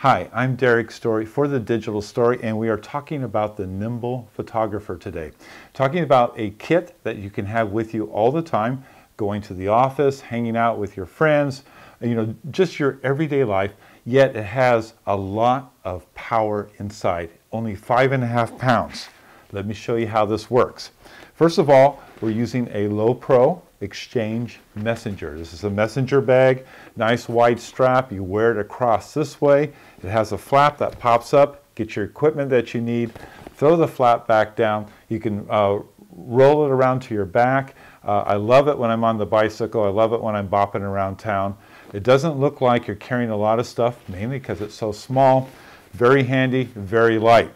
Hi, I'm Derrick Story for The Digital Story, and we are talking about the Nimble Photographer today. Talking about a kit that you can have with you all the time, going to the office, hanging out with your friends, just your everyday life, yet it has a lot of power inside, only 5.5 pounds. Let me show you how this works. First of all, we're using a low pro exchange messenger. This is a messenger bag, nice wide strap. You wear it across this way. It has a flap that pops up. Get your equipment that you need. Throw the flap back down. You can roll it around to your back. I love it when I'm on the bicycle. I love it when I'm bopping around town. It doesn't look like you're carrying a lot of stuff, mainly because it's so small. Very handy, very light.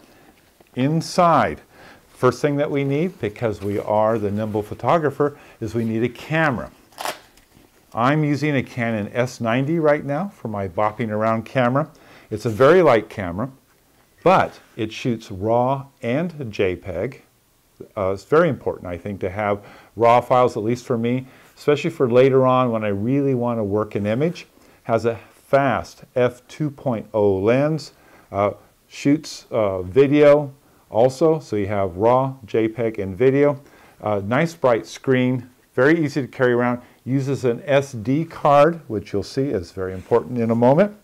Inside, first thing that we need, because we are the Nimble Photographer, is we need a camera. I'm using a Canon S90 right now for my bopping around camera. It's a very light camera, but it shoots RAW and JPEG. It's very important, I think, to have RAW files, at least for me, especially for later on when I really want to work an image. Has a fast f2.0 lens, shoots video also, so you have RAW, JPEG, and video. Nice bright screen, very easy to carry around. Uses an SD card, which you'll see is very important in a moment.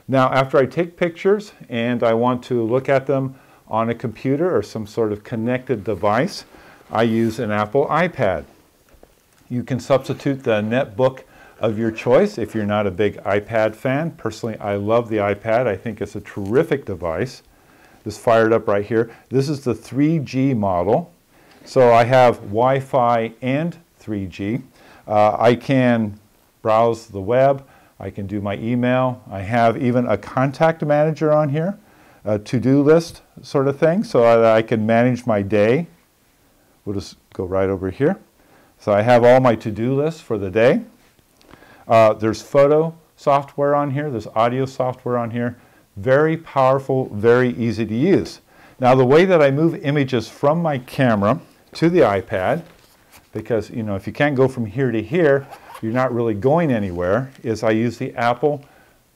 Now, after I take pictures and I want to look at them on a computer or some sort of connected device, I use an Apple iPad. You can substitute the netbook of your choice if you're not a big iPad fan. Personally, I love the iPad. I think it's a terrific device. This fired up right here. This is the 3G model. So I have Wi-Fi and 3G. I can browse the web. I can do my email. I have even a contact manager on here, a to-do list sort of thing, so that I can manage my day. We'll just go right over here. So I have all my to-do lists for the day. There's photo software on here. There's audio software on here. Very powerful, very easy to use. Now, the way that I move images from my camera to the iPad, because if you can't go from here to here, you're not really going anywhere, is I use the Apple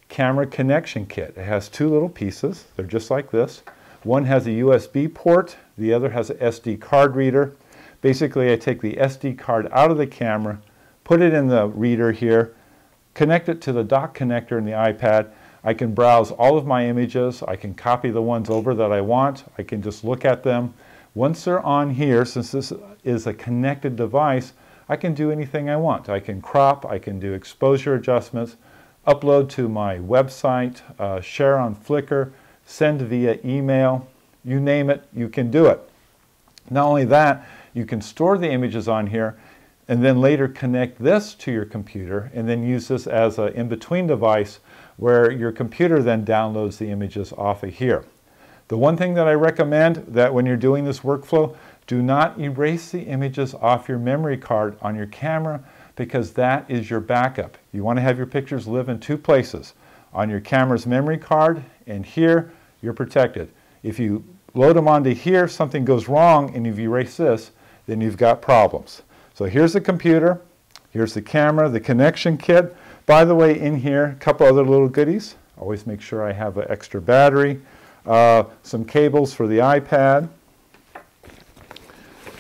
Camera Connection Kit. It has two little pieces. They're just like this. One has a USB port. The other has an SD card reader. Basically, I take the SD card out of the camera, put it in the reader here, connect it to the dock connector in the iPad. I can browse all of my images. I can copy the ones over that I want. I can just look at them. Once they're on here, since this is a connected device, I can do anything I want. I can crop, I can do exposure adjustments, upload to my website, share on Flickr, send via email, you name it, you can do it. Not only that, you can store the images on here and then later connect this to your computer and then use this as an in-between device where your computer then downloads the images off of here. The one thing that I recommend that when you're doing this workflow, do not erase the images off your memory card on your camera, because that is your backup. You want to have your pictures live in two places. On your camera's memory card and here, you're protected. If you load them onto here, something goes wrong and you've erased this, then you've got problems. So here's the computer, here's the camera, the connection kit. By the way, in here, a couple other little goodies. Always make sure I have an extra battery, some cables for the iPad.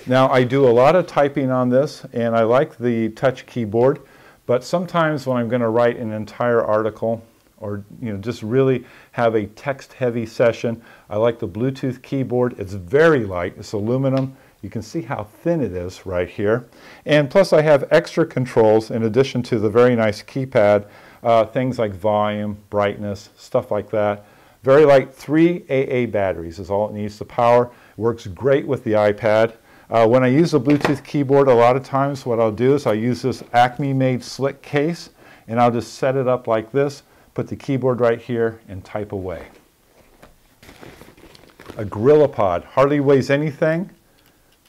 Now, I do a lot of typing on this, and I like the touch keyboard, but sometimes when I'm going to write an entire article or just really have a text-heavy session, I like the Bluetooth keyboard. It's very light. It's aluminum. You can see how thin it is right here. And plus, I have extra controls in addition to the very nice keypad, things like volume, brightness, stuff like that. Very light. 3 AA batteries is all it needs to power. Works great with the iPad. When I use the Bluetooth keyboard, a lot of times what I'll do is I'll use this Acme-made slick case, and I'll just set it up like this, put the keyboard right here, and type away. A GorillaPod hardly weighs anything,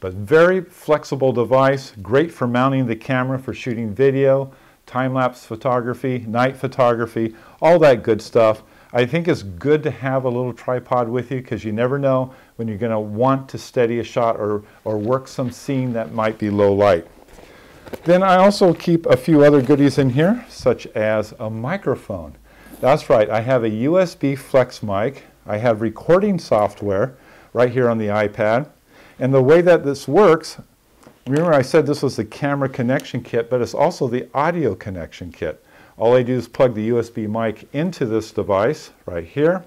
but very flexible device, great for mounting the camera for shooting video, time-lapse photography, night photography, all that good stuff. I think it's good to have a little tripod with you because you never know when you're going to want to steady a shot or work some scene that might be low light. Then I also keep a few other goodies in here, such as a microphone. That's right. I have a USB flex mic. I have recording software right here on the iPad. And the way that this works, remember I said this was the camera connection kit, but it's also the audio connection kit. All I do is plug the USB mic into this device right here,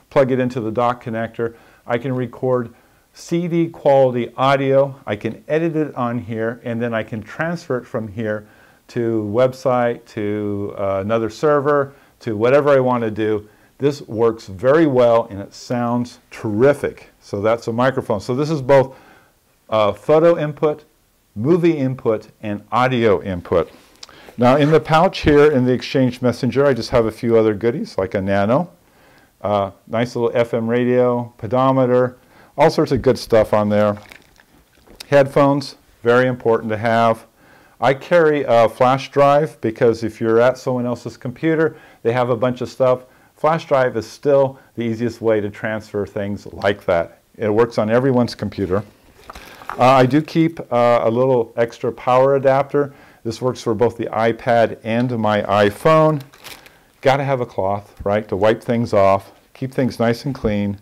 plug it into the dock connector. I can record CD quality audio. I can edit it on here, and then I can transfer it from here to website, to another server, to whatever I want to do. This works very well and it sounds terrific. So that's a microphone. So this is both photo input, movie input, and audio input. Now in the pouch here in the Exchange Messenger, I just have a few other goodies like a Nano, nice little FM radio, pedometer, all sorts of good stuff on there. Headphones, very important to have. I carry a flash drive because if you're at someone else's computer, they have a bunch of stuff. Flash drive is still the easiest way to transfer things like that. It works on everyone's computer. I do keep a little extra power adapter. This works for both the iPad and my iPhone. Got to have a cloth, right, to wipe things off, keep things nice and clean.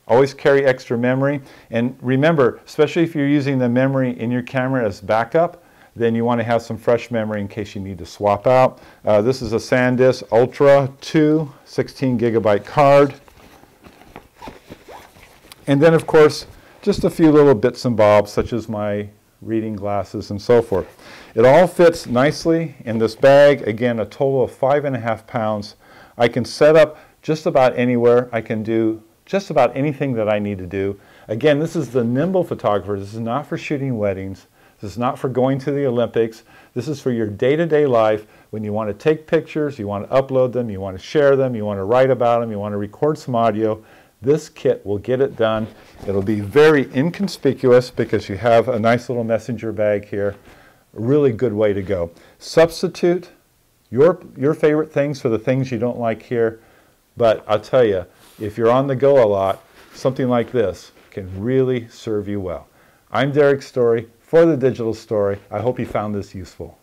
Always carry extra memory. And remember, especially if you're using the memory in your camera as backup, then you want to have some fresh memory in case you need to swap out. This is a SanDisk Ultra 2 16 gigabyte card. And then of course, just a few little bits and bobs such as my reading glasses and so forth. It all fits nicely in this bag. Again, a total of 5.5 pounds. I can set up just about anywhere. I can do just about anything that I need to do. Again, this is the Nimble Photographer. This is not for shooting weddings. This is not for going to the Olympics. This is for your day-to-day life when you want to take pictures, you want to upload them, you want to share them, you want to write about them, you want to record some audio. This kit will get it done. It'll be very inconspicuous because you have a nice little messenger bag here. A really good way to go. Substitute your favorite things for the things you don't like here. But I'll tell you, if you're on the go a lot, something like this can really serve you well. I'm Derrick Story for The Digital Story. I hope you found this useful.